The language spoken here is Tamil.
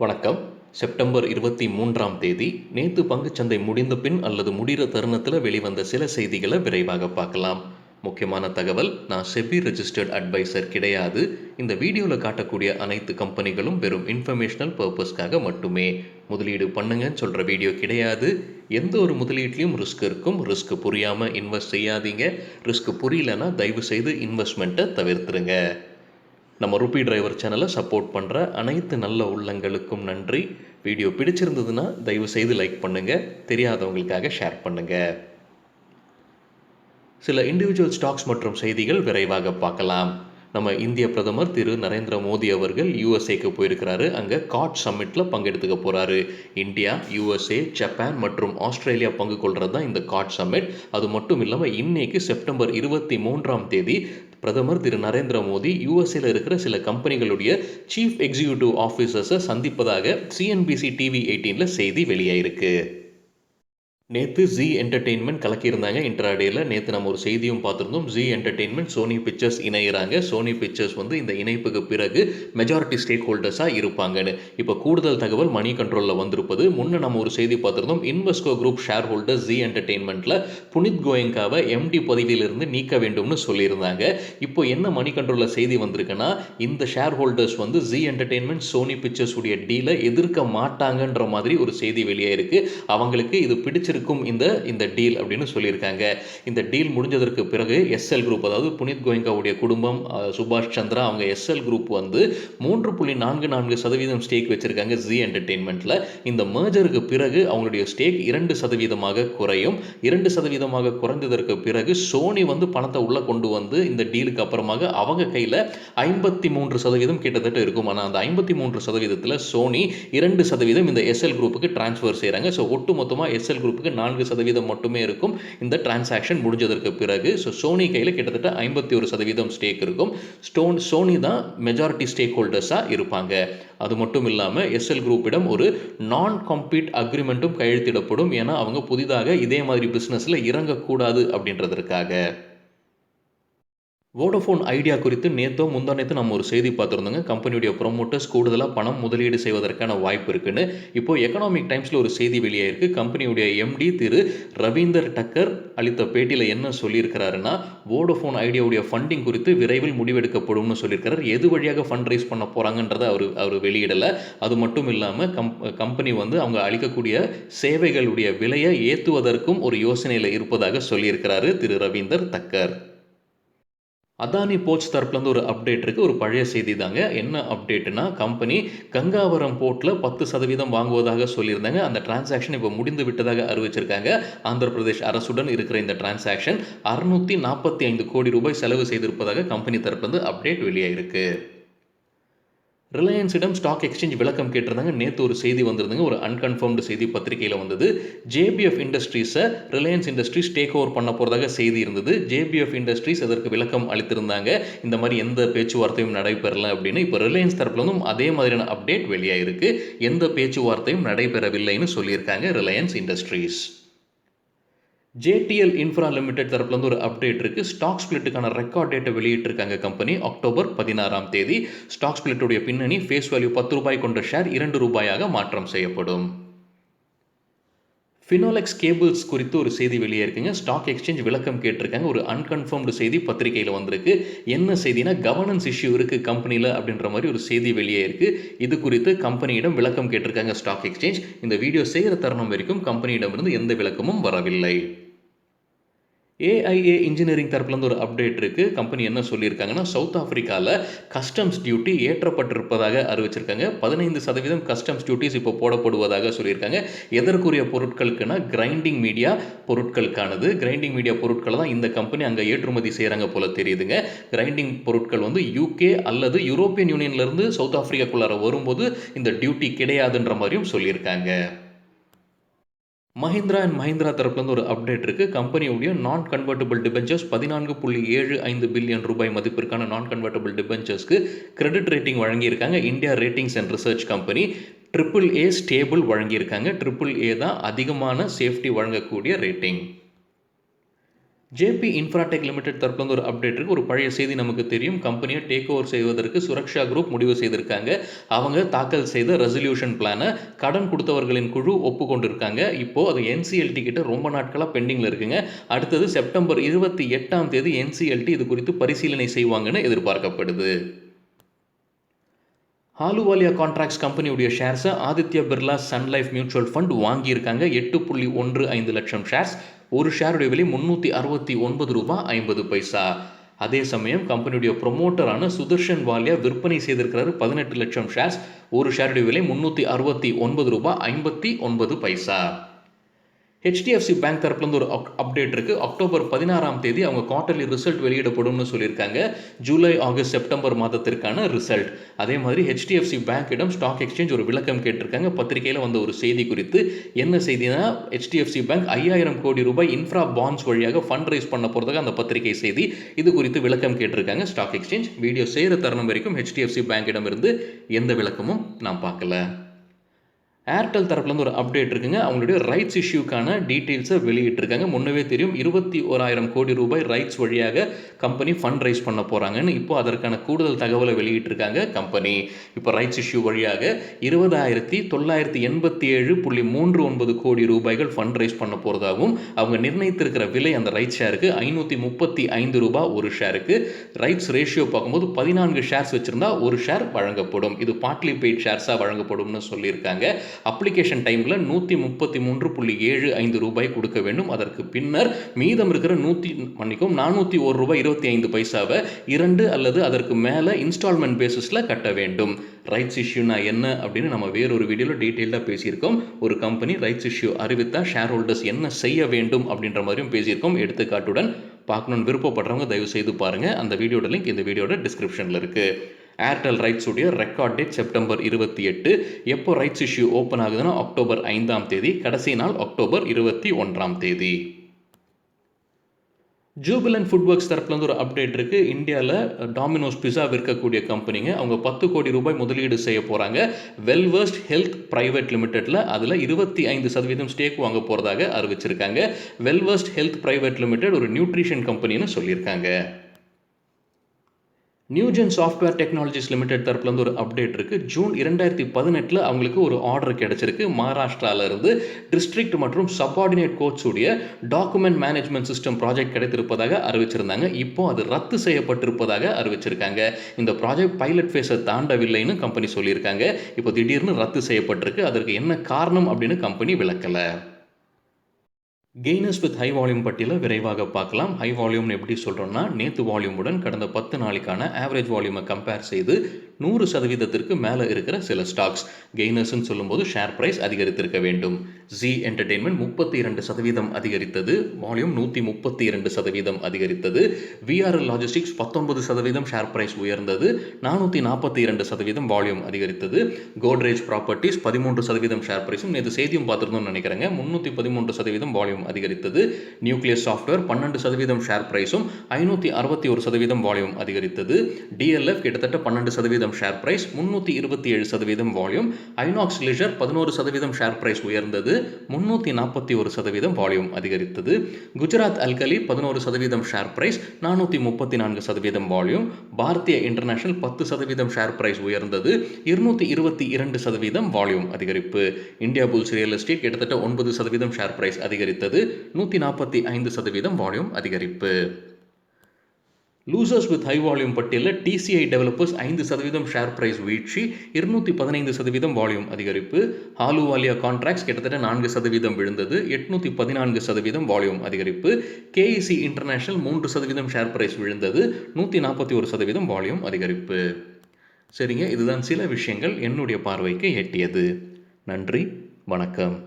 வணக்கம். செப்டம்பர் 23ஆம் தேதி நேத்து பங்குச்சந்தை முடிந்த பின் அல்லது முடிகிற தருணத்தில் வெளிவந்த சில செய்திகளை விரைவாக பார்க்கலாம். முக்கியமான தகவல், நான் செபி ரெஜிஸ்டர்ட் அட்வைசர் கிடையாது. இந்த வீடியோவில் காட்டக்கூடிய அனைத்து கம்பெனிகளும் வெறும் இன்ஃபர்மேஷனல் பர்பஸ்க்காக மட்டுமே. முதலீடு பண்ணுங்கன்னு சொல்கிற வீடியோ கிடையாது. எந்த ஒரு முதலீட்லையும் ரிஸ்க் இருக்கும். ரிஸ்க் புரியாமல் இன்வெஸ்ட் செய்யாதீங்க. ரிஸ்க் புரியலன்னா தயவு செய்து இன்வெஸ்ட்மெண்ட்டை தவிர்த்துருங்க. நம்ம ருபி டிரைவர் சேனலை சப்போர்ட் பண்ணுற அனைத்து நல்ல உள்ளங்களுக்கும் நன்றி. வீடியோ பிடிச்சிருந்ததுன்னா தயவு செய்து லைக் பண்ணுங்கள், தெரியாதவங்களுக்காக ஷேர் பண்ணுங்கள். சில இண்டிவிஜுவல் ஸ்டாக்ஸ் மற்றும் செய்திகள் விரைவாக பார்க்கலாம். நம்ம இந்திய பிரதமர் திரு நரேந்திர மோடி அவர்கள் யூஎஸ்ஏக்கு போயிருக்கிறாரு. அங்கே காட் சம்மிட்டில் பங்கெடுத்துக்க போகிறாரு. இந்தியா, யூஎஸ்ஏ, ஜப்பான் மற்றும் ஆஸ்திரேலியா பங்கு கொள்கிறது தான் இந்த காட் சம்மிட். அது மட்டும் இல்லாமல் இன்னைக்கு செப்டம்பர் 23ஆம் தேதி பிரதமர் திரு நரேந்திர மோடி யூஎஸ்ஏல இருக்கிற சில கம்பெனிகளுடைய சீஃப் எக்ஸிக்யூட்டிவ் ஆஃபீஸர்ஸை சந்திப்பதாக சிஎன்பிசி டிவி 18ல் செய்தி வெளியாயிருக்கு. நேற்று ஜி என்டர்டெயின்மெண்ட் கலக்கியிருந்தாங்க இன்ட்ராடேயில். நேற்று நம்ம ஒரு செய்தியும் பார்த்துருந்தோம். ஜி என்டர்டெயின்மெண்ட் சோனி பிக்சர்ஸ் இணையிறாங்க. சோனி பிக்சர்ஸ் இந்த இணைப்புக்கு பிறகு மெஜாரிட்டி ஸ்டேக் ஹோல்டர்ஸாக இருப்பாங்கன்னு இப்போ கூடுதல் தகவல் மணி கண்ட்ரோலில் வந்திருப்பது. முன்னே நம்ம ஒரு செய்தி பார்த்துருந்தோம். Invesco group share holder Zee என்டர்டெயின்மெண்ட்டில் புனித் கோயங்காவை எம்டி பதவியிலிருந்து நீக்க வேண்டும்னு சொல்லியிருந்தாங்க. இப்போ என்ன மணி கண்ட்ரோலில் செய்தி வந்திருக்குன்னா, இந்த shareholders Zee entertainment Sony Pictures உடைய டீலை எதிர்க்க மாட்டாங்கன்ற மாதிரி ஒரு செய்தி வெளியாயிருக்கு. அவங்களுக்கு இது பிடிச்சிருக்கு இந்த டீல் அப்படின்னு சொல்லியிருக்காங்க. இந்த டீல் முடிஞ்சதற்கு பிறகு எஸ்எல் குரூப், அதாவது புனித் கோயங்காவுடைய குடும்பம், சுபாஷ் சந்திரா, அவங்க எஸ்எல் குரூப் 3.44% ஸ்டேக் வச்சிருக்காங்க ஜி என்டர்டெயின்மெண்ட்ல. இந்த மர்ஜருக்கு பிறகு அவங்களுடைய ஸ்டேக் 2% குறையும். 2% குறைந்ததற்கு பிறகு சோனி பணத்தை உள்ள கொண்டு இந்த டீலுக்கு அப்புறமாக அவங்க கையில 53% கிட்டத்தட்ட இருக்கும். ஆனால் அந்த 53%த்தில் சோனி 2% இந்த எஸ்எல் குரூப்புக்கு டிரான்ஸ்ஃபர் செய்கிறாங்க. ஸோ ஒட்டு மொத்தமாக எஸ்எல் குரூப்புக்கு 4% மட்டுமே இருக்கும் இந்த டிரான்சாக்ஷன் முடிஞ்சதற்கு பிறகு. ஸோ சோனி கையில் கிட்டத்தட்ட 51% ஸ்டேக் இருக்கும். சோனி தான் மெஜாரிட்டி ஸ்டேக் ஹோல்டர்ஸாக இருப்பாங்க. அது மட்டும் இல்லாமல் எஸ்எல் குரூப்பிடம் ஒரு நான் காம்பீட் அக்ரிமெண்ட்டும் கையெழுத்திடப்படும். ஏன்னா அவங்க புதிதாக இதே மாதிரி பிஸ்னஸில் இறங்கக்கூடாது அப்படின்றதற்காக. வோடஃபோன் ஐடியா குறித்து நேற்றோ முந்தானேத்து நம்ம ஒரு செய்தி பார்த்துருந்தோங்க. கம்பெனியுடைய ப்ரொமோட்டர்ஸ் கூடுதலாக பணம் முதலீடு செய்வதற்கான வாய்ப்பு இருக்குன்னு. இப்போ எக்கனாமிக் டைம்ஸில் ஒரு செய்தி வெளியாயிருக்கு. கம்பெனியுடைய எம்டி திரு ரவீந்தர் டக்கர் அளித்த பேட்டியில் என்ன சொல்லியிருக்கிறாருன்னா, வோடஃபோன் ஐடியாவுடைய ஃபண்டிங் குறித்து விரைவில் முடிவெடுக்கப்படும்னு சொல்லியிருக்கிறார். எது வழியாக ஃபண்ட் ரைஸ் பண்ண போகிறாங்கன்றதை அவர் வெளியிடலை. அது மட்டும் இல்லாமல் கம்பெனி அவங்க அளிக்கக்கூடிய சேவைகளுடைய விலையை ஏற்றுவதற்கும் ஒரு யோசனையில் இருப்பதாக சொல்லியிருக்கிறாரு திரு ரவீந்தர் தக்கர். அதானி போர்ட்ஸ் தரப்புலேருந்து ஒரு அப்டேட் இருக்குது. ஒரு பழைய செய்தி தாங்க. என்ன அப்டேட்னா, கம்பெனி கங்காவரம் போர்ட்டில் 10% வாங்குவதாக சொல்லியிருந்தாங்க. அந்த டிரான்சாக்ஷன் இப்போ முடிந்து விட்டதாக அறிவிச்சிருக்காங்க. ஆந்திர பிரதேஷ் அரசுடன் இருக்கிற இந்த டிரான்சாக்ஷன் 645 கோடி ரூபாய் செலவு செய்திருப்பதாக கம்பெனி தரப்புலேருந்து அப்டேட் வெளியாயிருக்கு. ரிலையன்ஸிடம் ஸ்டாக் எக்ஸ்சேஞ்ச் விளக்கம் கேட்டிருந்தாங்க. நேற்று ஒரு செய்தி வந்திருந்தாங்க. ஒரு அன்கன்ஃபர்ம்டு செய்தி பத்திரிகையில் வந்தது. JBF இண்டஸ்ட்ரீஸை Reliance industries take over பண்ண போகிறதாக செய்தி இருந்தது. ஜேபிஎஃப் இண்டஸ்ட்ரீஸ் அதற்கு விளக்கம் அளித்திருந்தாங்க. இந்த மாதிரி எந்த பேச்சுவார்த்தையும் நடைபெறலை அப்படின்னு. இப்போ ரிலையன்ஸ் தரப்புல அதே மாதிரியான அப்டேட் வெளியாயிருக்கு. எந்த பேச்சுவார்த்தையும் நடைபெறவில்லைன்னு சொல்லியிருக்காங்க Reliance industries. JDL infra limited தரப்புலேருந்து ஒரு அப்டேட் இருக்குது. ஸ்டாக் ஸ்பிளிட்டுக்கான ரெக்கார்ட் டேட்டை வெளியிட்டிருக்காங்க கம்பெனி. அக்டோபர் 16ஆம் தேதி. ஸ்டாக் ஸ்பிளிட்டுடைய பின்னணி, ஃபேஸ் வேல்யூ 10 ரூபாய் கொண்ட ஷேர் 2 ரூபாயாக மாற்றம் செய்யப்படும். ஃபினோலெக்ஸ் கேபிள்ஸ் குறித்து ஒரு செய்தி வெளியே இருக்குங்க. ஸ்டாக் எக்ஸ்சேஞ்ச் விளக்கம் கேட்டிருக்காங்க. ஒரு அன்கன்ஃபர்ம்டு செய்தி பத்திரிகையில் வந்திருக்கு. என்ன செய்தினா, கவர்னன்ஸ் இஷ்யூ இருக்குது கம்பெனியில் அப்படின்ற மாதிரி ஒரு செய்தி வெளியே இருக்குது. இது குறித்து கம்பெனியிடம் விளக்கம் கேட்டிருக்காங்க ஸ்டாக் எக்ஸ்சேஞ்ச். இந்த வீடியோ செய்கிற தருணம் வரைக்கும் கம்பெனியிடமிருந்து எந்த விளக்கமும் வரவில்லை. ஏஐஏ இன்ஜினியரிங் தரப்புலேருந்து ஒரு அப்டேட் இருக்குது. கம்பெனி என்ன சொல்லியிருக்காங்கன்னா, சவுத் ஆஃப்ரிக்காவில் கஸ்டம்ஸ் டியூட்டி ஏற்றப்பட்டிருப்பதாக அறிவிச்சிருக்காங்க. 15% கஸ்டம்ஸ் டியூட்டிஸ் இப்போ போடப்படுவதாக சொல்லியிருக்காங்க. எதற்குரிய பொருட்களுக்குன்னா, கிரைண்டிங் மீடியா பொருட்களுக்கானது. கிரைண்டிங் மீடியா பொருட்களை தான் இந்த கம்பெனி அங்கே ஏற்றுமதி செய்கிறாங்க போல தெரியுதுங்க. கிரைண்டிங் பொருட்கள் யூகே அல்லது யூரோப்பியன் யூனியன்லேருந்து சவுத் ஆஃப்ரிக்காக்குள்ளார வரும்போது இந்த டியூட்டி கிடையாதுன்ற மாதிரியும் சொல்லியிருக்காங்க. மஹிந்திரா அண்ட் மஹிந்திரா தரப்புலேருந்து ஒரு அப்டேட் இருக்குது. கம்பெனியுடைய நான் கன்வெர்ட்டபிள் டிபெஞ்சர்ஸ் 14.75 பில்லியன் ரூபாய் மதிப்பிற்கான நான் கன்வெர்ட்டபிள் டிபெஞ்சர்ஸ்க்கு கிரெடிட் ரேட்டிங் வழங்கியிருக்காங்க. India ratings and research company AAA stable வழங்கியிருக்காங்க. AAA தான் அதிகமான சேஃப்டி வழங்கக்கூடிய ரேட்டிங். ஜேபி இன்ஃப்ராடெக் லிமிடெட் தரப்புல ஒரு அப்டேட் இருக்குது. ஒரு பழைய செய்தி நமக்கு தெரியும். கம்பெனியை டேக் ஓவர் செய்வதற்கு சுரக்ஷா குரூப் முடிவு செய்திருக்காங்க. அவங்க தாக்கல் செய்த ரெசல்யூஷன் பிளானை கடன் கொடுத்தவர்களின் குழு ஒப்புக்கொண்டிருக்காங்க. இப்போது அது என்சிஎல்டி கிட்ட ரொம்ப நாட்களாக பெண்டிங்கில் இருக்குங்க. அடுத்தது செப்டம்பர் 28ஆம் தேதி என்சிஎல்டி இது குறித்து பரிசீலனை செய்வாங்கன்னு எதிர்பார்க்கப்படுது. ஆலுவாலியா கான்ட்ராக்ட்ஸ் கம்பெனியுடைய ஷேர்ஸை Aditya Birla sun life mutual fund வாங்கியிருக்காங்க. 8.15 லட்சம் ஷேர்ஸ். ஒரு ஷேருடைய விலை ₹369.50. அதே சமயம் கம்பெனியுடைய ப்ரொமோட்டரான சுதர்ஷன் வாலியா விற்பனை செய்திருக்கிறாரு 18 லட்சம் ஷேர்ஸ். ஒரு ஷேருடைய விலை ₹369.59. ஹெச்டிஎஃப்சி பேங்க் தரப்புலேருந்து ஒரு அப்டேட் இருக்குது. அக்டோபர் 16ஆம் தேதி அவங்க குவார்டர்லி ரிசல்ட் வெளியிடப்படும்னு சொல்லியிருக்காங்க. ஜூலை, ஆகஸ்ட், செப்டம்பர் மாதத்திற்கான ரிசல்ட். அதே மாதிரி ஹெச்டிஎஃப்சி பேங்க்கிடம் ஸ்டாக் எக்ஸ்சேஞ்ச் ஒரு விளக்கம் கேட்டிருக்காங்க. பத்திரிகையில் வந்த ஒரு செய்தி குறித்து. என்ன செய்தினா, ஹெச்டிஎஃப்சி பேங்க் 5000 கோடி ரூபாய் இன்ஃப்ரா பாண்ட்ஸ் வழியாக ஃபண்ட் ரைஸ் பண்ண போகிறதுக்கு அந்த பத்திரிகை செய்தி. இது குறித்து விளக்கம் கேட்டிருக்காங்க ஸ்டாக் எக்ஸ்சேஞ்ச். வீடியோ செய்கிற தருணம் வரைக்கும் ஹெச்டிஎஃப்சி பேங்க்கிடம் இருந்து எந்த விளக்கமும் நான் பார்க்கல. ஏர்டெல் தரப்புலேருந்து ஒரு அப்டேட் இருக்குங்க. அவங்களுடைய ரைட்ஸ் இஷ்யூக்கான டீட்டெயில்ஸை வெளியிட்டிருக்காங்க. முன்னவே தெரியும் 21,000 கோடி ரூபாய் ரைட்ஸ் வழியாக கம்பெனி ஃபண்ட் ரைஸ் பண்ண போகிறாங்கன்னு. இப்போ அதற்கான கூடுதல் தகவலை வெளியிட்டிருக்காங்க கம்பெனி. இப்போ ரைட்ஸ் இஷ்யூ வழியாக 20,987.39 கோடி ரூபாய்கள் ஃபண்ட் ரைஸ் பண்ண போகிறதாகவும் அவங்க நிர்ணயித்திருக்கிற விலை அந்த ரைட் ஷேருக்கு ₹535 ஒரு ஷேருக்கு. ரைட்ஸ் ரேஷியோ பார்க்கும்போது 14 ஷேர்ஸ் வச்சுருந்தா ஒரு ஷேர் வழங்கப்படும். இது பார்ட்லி பெய்ட் ஷேர்ஸாக வழங்கப்படும்னு சொல்லியிருக்காங்க. அப்ளிகேஷன் டைமில் ₹133.75 கொடுக்க வேண்டும். அதற்கு பின்னர் மீதம் இருக்கிற ₹401.25 2 அல்லது அதற்கு மேலே இன்ஸ்டால்மெண்ட் பேசிஸில் கட்ட வேண்டும். ரைட்ஸ் இஷ்யூனா என்ன அப்படின்னு நம்ம வேறொரு வீடியோவில் டீட்டெயிலாக பேசியிருக்கோம். ஒரு கம்பெனி ரைட்ஸ் இஷ்யூ அறிவித்தால் ஷேர் ஹோல்டர்ஸ் என்ன செய்ய வேண்டும் அப்படின்ற மாதிரியும் பேசியிருக்கோம். எடுத்துக்காட்டுடன் பார்க்கணுன்னு விருப்பப்படுறவங்க தயவு செய்து பாருங்கள். அந்த வீடியோட லிங்க் இந்த வீடியோட டிஸ்கிரிப்ஷனில் இருக்குது. ஏர்டெல் ரைட்ஸ் உடைய ரெக்கார்ட் டேட் செப்டம்பர் 28. எப்போ ரைட்ஸ் இஷ்யூ ஓப்பன் ஆகுதுன்னா அக்டோபர் 5ஆம் தேதி. கடைசி நாள் அக்டோபர் 21ஆம் தேதி. ஜூபிலண்ட் ஃபுட் ஒர்க்ஸ் தரப்புலேருந்து ஒரு அப்டேட் இருக்குது. இந்தியாவில் டாமினோஸ் பிஸா விற்கக்கூடிய கம்பெனிங்க. அவங்க 10 கோடி ரூபாய் முதலீடு செய்ய போகிறாங்க. வெல்வர்ஸ்ட் ஹெல்த் பிரைவேட் லிமிடெட்டில். அதில் 25% ஸ்டேக் வாங்க போகிறதாக அறிவிச்சிருக்காங்க. வெல்வர்ஸ்ட் ஹெல்த் பிரைவேட் லிமிடெட் ஒரு நியூட்ரிஷன் கம்பெனின்னு சொல்லியிருக்காங்க. நியூஜென் சாஃப்ட்வேர் டெக்னாலஜிஸ் லிமிடெட் தரப்புலேருந்து ஒரு அப்டேட் இருக்குது. ஜூன் 2018 அவங்களுக்கு ஒரு ஆர்டர் கிடைச்சிருக்கு. மகாராஷ்டிராவிலிருந்து டிஸ்ட்ரிக்ட் மற்றும் சப்பார்டினேட் கோர்ட்ஸுடைய டாக்குமெண்ட் மேனேஜ்மெண்ட் சிஸ்டம் ப்ராஜெக்ட் கிடைத்திருப்பதாக அறிவிச்சிருந்தாங்க. இப்போ அது ரத்து செய்யப்பட்டிருப்பதாக அறிவிச்சிருக்காங்க. இந்த ப்ராஜெக்ட் பைலட் ஃபேஸை தாண்டவில்லைன்னு கம்பெனி சொல்லியிருக்காங்க. இப்போ திடீர்னு ரத்து செய்யப்பட்டிருக்கு. அதற்கு என்ன காரணம் அப்படின்னு கம்பெனி விளக்கலை. கெய்னர்ஸ் வித் ஹை வால்யூம் பட்டியலை விரைவாக பார்க்கலாம். ஹை வால்யூம்னு எப்படி சொல்கிறோம்னா, நேற்று வால்யூமுடன் கடந்த 10 நாளைக்கான ஆவரேஜ் வால்யூமை கம்பேர் செய்து 100% மேலே இருக்கிற சில ஸ்டாக்ஸ். கெய்னர்ஸ்ன்னு சொல்லும்போது ஷேர் ப்ரைஸ் அதிகரித்திருக்க வேண்டும். ஜி என்டர்டெயின்மெண்ட் 32% அதிகரித்தது. வால்யூம் 132% அதிகரித்தது. விஆர்எல் லாஜிஸ்டிக்ஸ் 19% ஷேர் ப்ரைஸ் உயர்ந்தது. 442% வால்யூம் அதிகரித்தது. கோட்ரேஜ் ப்ராப்பர்ட்டிஸ் 13% ஷேர் ப்ரைஸும் நேற்று செய்தியும் பார்த்துருந்தோம்னு நினைக்கிறேங்க. 313% வால்யூம் அதிகரித்தது. நியூக்ளியஸ் சாஃப்ட்வேர் 12% ஷேர் பிரைஸும் 561% வால்யூம் அதிகரித்தது. டிஎல்எஃப் கிட்டத்தட்ட 12% share price, 327% volume. Inox Leisure 11% share price உயர்ந்தது. 341% வால்யூம் அதிகரித்தது. Gujarat Alkali 11% share price, 434% volume. Bharatiya International 10% share price உயர்ந்தது. 222% வால்யூம் அதிகரிப்பு. இந்தியா புல்ஸ் ரியல் எஸ்டேட் கிட்டத்தட்ட 9% ஷேர் பிரைஸ் அதிகரித்தது. 145% வால்யூம் அதிகரிப்பு. லூசர்ஸ் வித் ஹை வால்யூம் பட்டியலில் டிசிஐ டெவலப்பர்ஸ் 5% ஷேர் பிரைஸ் வீழ்ச்சி, 215% வால்யூம் அதிகரிப்பு. ஆலுவாலியா கான்ட்ராக்ட்ஸ் கிட்டத்தட்ட 4% விழுந்தது, 814% வால்யூம் அதிகரிப்பு. கேஇசி இன்டர்நேஷனல் 3% ஷேர் பிரைஸ் விழுந்தது, 141% வால்யூம் அதிகரிப்பு. சரிங்க, இதுதான் சில விஷயங்கள் என்னுடைய பார்வைக்கு எட்டியது. நன்றி, வணக்கம்.